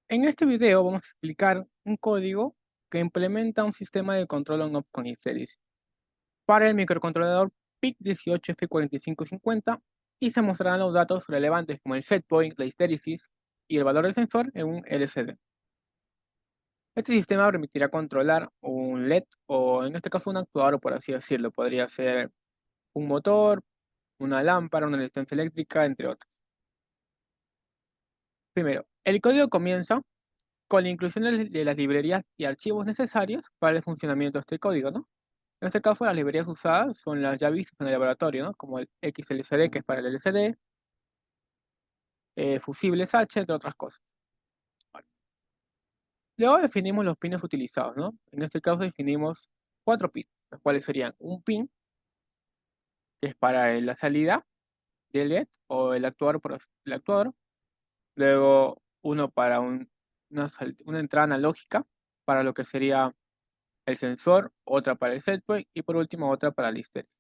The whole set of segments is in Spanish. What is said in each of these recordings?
En este video vamos a explicar un código que implementa un sistema de control on-off con histéresis para el microcontrolador PIC18F4550 y se mostrarán los datos relevantes como el setpoint, la histéresis y el valor del sensor en un LCD. Este sistema permitirá controlar un LED o en este caso un actuador, por así decirlo. Podría ser un motor, una lámpara, una resistencia eléctrica, entre otros. Primero, el código comienza con la inclusión de las librerías y archivos necesarios para el funcionamiento de este código, ¿no? En este caso, las librerías usadas son las ya vistas en el laboratorio, ¿no? Como el XLCD, que es para el LCD, fusibles H, entre otras cosas. Vale. Luego definimos los pines utilizados, ¿no? En este caso definimos 4 pins, los cuales serían un pin, que es para la salida del LED o el actuador, el actuador. Luego uno para una entrada analógica, para lo que sería el sensor, otra para el setpoint y por último otra para el histéresis,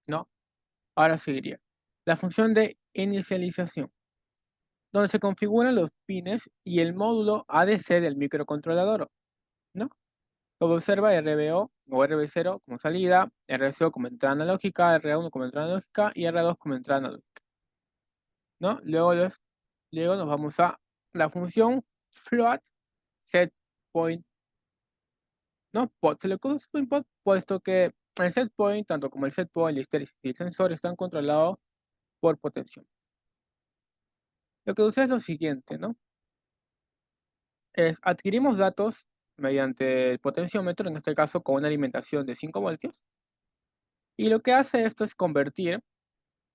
¿no? Ahora seguiría la función de inicialización, donde se configuran los pines y el módulo ADC del microcontrolador, ¿no? Como observa RBO o RB0 como salida, RCO como entrada analógica, R1 como entrada analógica y R2 como entrada analógica, ¿no? Luego nos vamos a la función float setPoint, ¿no? Se le conoce como input puesto que el setpoint, tanto como el setpoint, el histéresis y el sensor están controlados por potenciómetro. Lo que sucede es lo siguiente, ¿no? Adquirimos datos mediante el potenciómetro, en este caso con una alimentación de 5 voltios, y lo que hace esto es convertir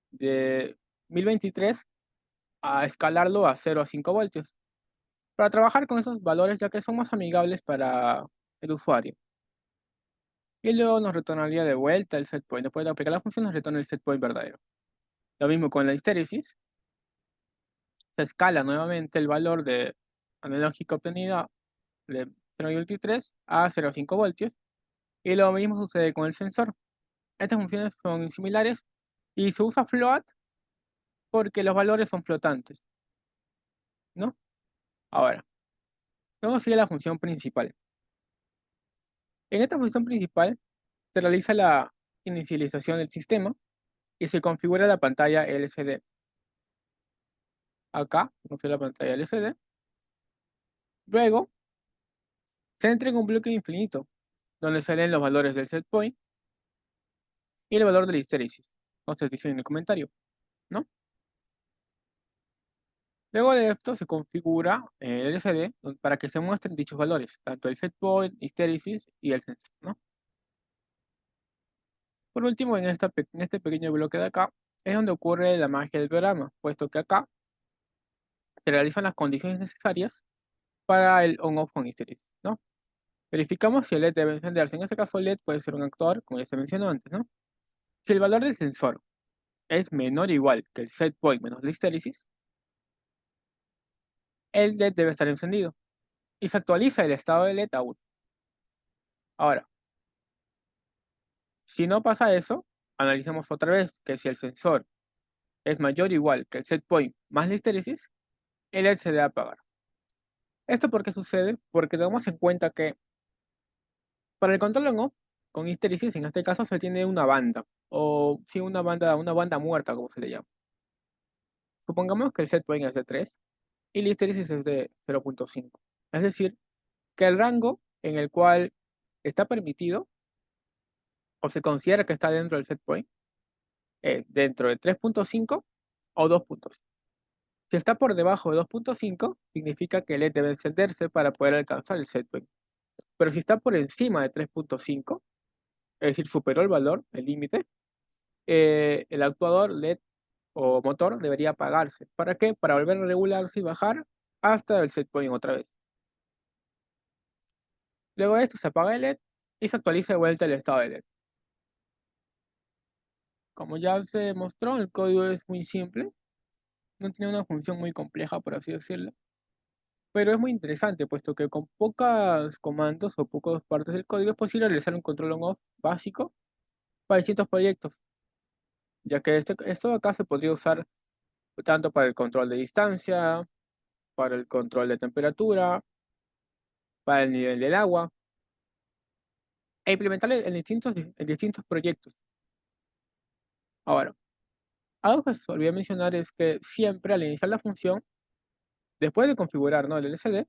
de 1023 a escalarlo a 0 a 5 voltios, para trabajar con esos valores ya que son más amigables para el usuario. Y luego nos retornaría de vuelta el setpoint. Después de aplicar la función nos retorna el setpoint verdadero. Lo mismo con la histéresis, se escala nuevamente el valor de analógica obtenida de 0,23 a 0,5 voltios. Y lo mismo sucede con el sensor. Estas funciones son similares y se usa float porque los valores son flotantes, ¿no? Ahora, luego sigue la función principal. En esta función principal se realiza la inicialización del sistema y se configura la pantalla LCD. Acá, configura la pantalla LCD. Luego, se entrega un bloque infinito donde salen los valores del setpoint y el valor de la histéresis. No se dice en el comentario, ¿no? Luego de esto se configura el LCD para que se muestren dichos valores, tanto el setpoint, histéresis y el sensor, ¿no? Por último, en este pequeño bloque de acá es donde ocurre la magia del programa, puesto que acá se realizan las condiciones necesarias para el on-off con histéresis, ¿no? Verificamos si el LED debe encenderse. En este caso, el LED puede ser un actor, como ya se mencionó antes, ¿no? Si el valor del sensor es menor o igual que el setpoint menos la histéresis, el LED debe estar encendido y se actualiza el estado del LED a 1. Ahora, si no pasa eso, analicemos otra vez que si el sensor es mayor o igual que el setpoint más la histéresis, el LED se debe apagar. ¿Esto por qué sucede? Porque tenemos en cuenta que para el control on-off con histéresis, en este caso se tiene una banda, o sí, una banda muerta, como se le llama. Supongamos que el setpoint es de 3 y la histéresis es de 0,5. Es decir, que el rango en el cual está permitido o se considera que está dentro del setpoint es dentro de 3,5 o 2,5. Si está por debajo de 2,5, significa que el LED debe encenderse para poder alcanzar el setpoint. Pero si está por encima de 3,5, es decir, superó el valor, el límite, el actuador LED o motor debería apagarse. ¿Para qué? Para volver a regularse y bajar hasta el setpoint otra vez. Luego de esto se apaga el LED y se actualiza de vuelta el estado del LED. Como ya se mostró, el código es muy simple, no tiene una función muy compleja, por así decirlo, pero es muy interesante, puesto que con pocos comandos o pocas partes del código es posible realizar un control on-off básico para distintos proyectos, ya que esto acá se podría usar tanto para el control de distancia, para el control de temperatura, para el nivel del agua, e implementarlo en distintos proyectos. Ahora, algo que se olvidó mencionar es que siempre al iniciar la función, después de configurar, ¿no?, el LCD,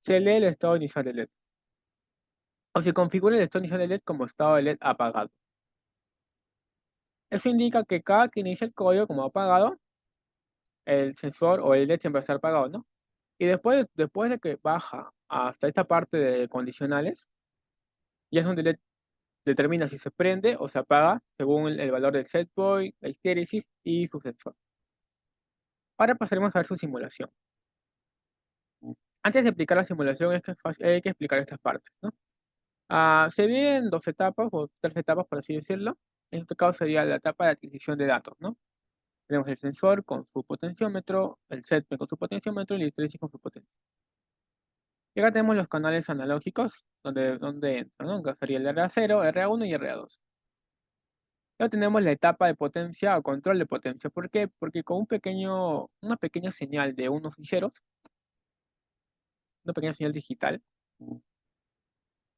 se lee el estado inicial del LED. O se configura el estado inicial del LED como estado de LED apagado. Eso indica que cada que inicia el código como apagado, el sensor o el LED siempre está apagado, ¿no? Y después de que baja hasta esta parte de condicionales, ya es donde el LED determina si se prende o se apaga según el valor del set point, la histéresis y su sensor. Ahora pasaremos a ver su simulación. Antes de explicar la simulación hay que explicar estas partes, ¿no? Se divide en dos etapas o tres etapas, por así decirlo. En este caso sería la etapa de adquisición de datos, ¿no? Tenemos el sensor con su potenciómetro, el setpoint con su potenciómetro y la histéresis con su potencia. Y acá tenemos los canales analógicos donde entran, ¿no? Que sería el RA0, RA1 y RA2. Ya tenemos la etapa de potencia o control de potencia. ¿Por qué? Porque con una pequeña señal de unos y ceros, una pequeña señal digital,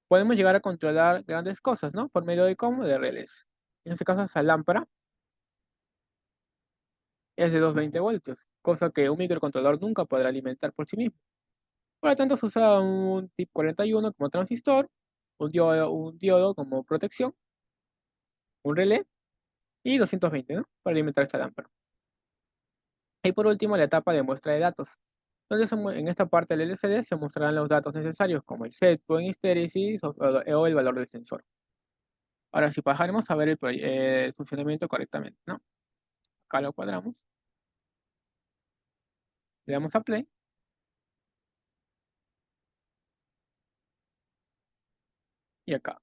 podemos llegar a controlar grandes cosas, ¿no? Por medio de cómo, de relés. En este caso, esa lámpara es de 220 voltios, cosa que un microcontrolador nunca podrá alimentar por sí mismo. Por lo tanto, se usa un TIP41 como transistor, un diodo como protección, un relé y 220, ¿no?, para alimentar esta lámpara. Y por último, la etapa de muestra de datos, donde en esta parte del LCD se mostrarán los datos necesarios como el setpoint, histéresis o el valor del sensor. Ahora, si pasaremos a ver el funcionamiento correctamente, ¿no? Acá lo cuadramos, le damos a play y acá.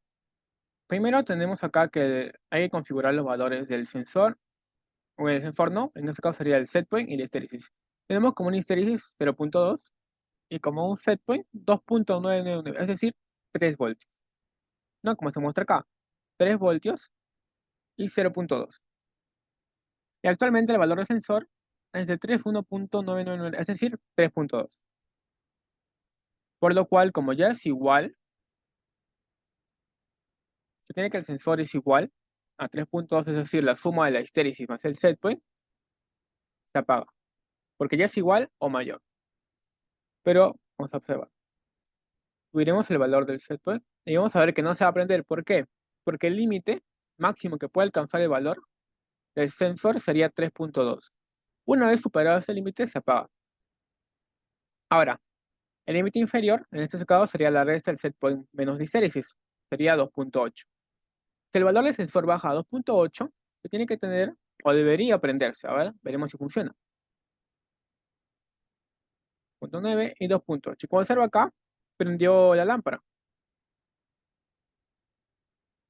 Primero tenemos acá que hay que configurar los valores del sensor, o el sensor no, en este caso sería el setpoint y la histéresis. Tenemos como una histéresis 0.2 y como un setpoint 2.999, es decir, 3 voltios, ¿no? Como se muestra acá, 3 voltios y 0.2. Y actualmente el valor del sensor es de 31.999, es decir, 3.2. Por lo cual, como ya es igual, se tiene que el sensor es igual a 3.2, es decir, la suma de la histéresis más el setpoint, se apaga, porque ya es igual o mayor. Pero vamos a observar. Subiremos el valor del setpoint y vamos a ver que no se va a prender. ¿Por qué? Porque el límite máximo que puede alcanzar el valor del sensor sería 3.2. Una vez superado ese límite, se apaga. Ahora, el límite inferior, en este caso, sería la resta del setpoint menos la histéresis, sería 2.8. Si el valor del sensor baja a 2.8, se tiene que tener, o debería prenderse. A ver, veremos si funciona. 0.9 y 2.8. Y como observa acá, prendió la lámpara.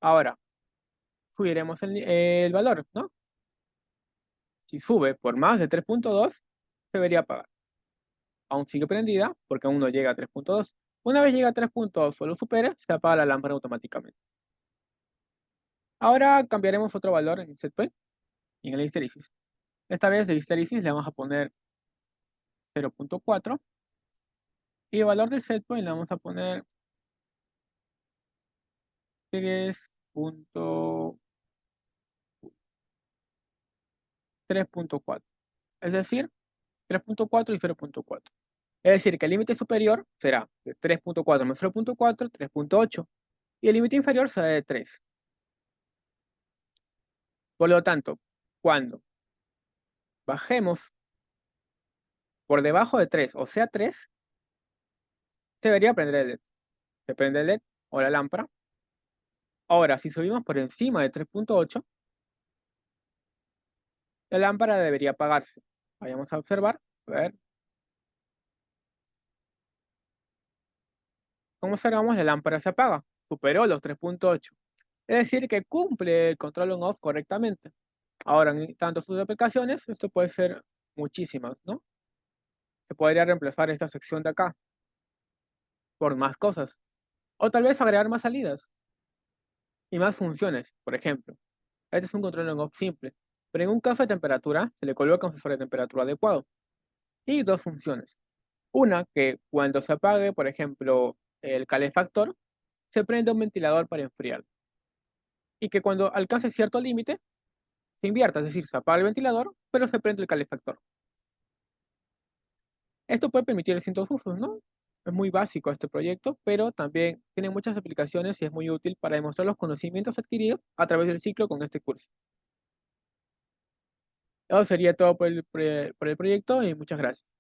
Ahora, subiremos el valor, ¿no? Si sube por más de 3.2, se debería apagar. Aún sigue prendida porque aún no llega a 3.2. Una vez llega a 3.2 o lo supera, se apaga la lámpara automáticamente. Ahora cambiaremos otro valor en setpoint y en el histéresis. Esta vez de histéresis le vamos a poner 0.4 y el valor del setpoint le vamos a poner 3.4. Es decir, 3.4 y 0.4. Es decir, que el límite superior será de 3.4 más 0.4, 3.8. Y el límite inferior será de 3. Por lo tanto, cuando bajemos por debajo de 3, o sea 3, debería prender el LED. Se prende el LED o la lámpara. Ahora, si subimos por encima de 3.8, la lámpara debería apagarse. Vayamos a observar. A ver. Como observamos, la lámpara se apaga. Superó los 3.8. Es decir, que cumple el control on-off correctamente. Ahora, en tanto sus aplicaciones, esto puede ser muchísimas, ¿no? Se podría reemplazar esta sección de acá por más cosas. O tal vez agregar más salidas y más funciones. Por ejemplo, este es un control on-off simple, pero en un caso de temperatura se le coloca un sensor de temperatura adecuado y dos funciones. Una, que cuando se apague, por ejemplo, el calefactor, se prende un ventilador para enfriar. Y que cuando alcance cierto límite, se invierta, es decir, se apaga el ventilador, pero se prende el calefactor. Esto puede permitir distintos usos, ¿no? Es muy básico este proyecto, pero también tiene muchas aplicaciones y es muy útil para demostrar los conocimientos adquiridos a través del ciclo con este curso. Eso sería todo por el proyecto y muchas gracias.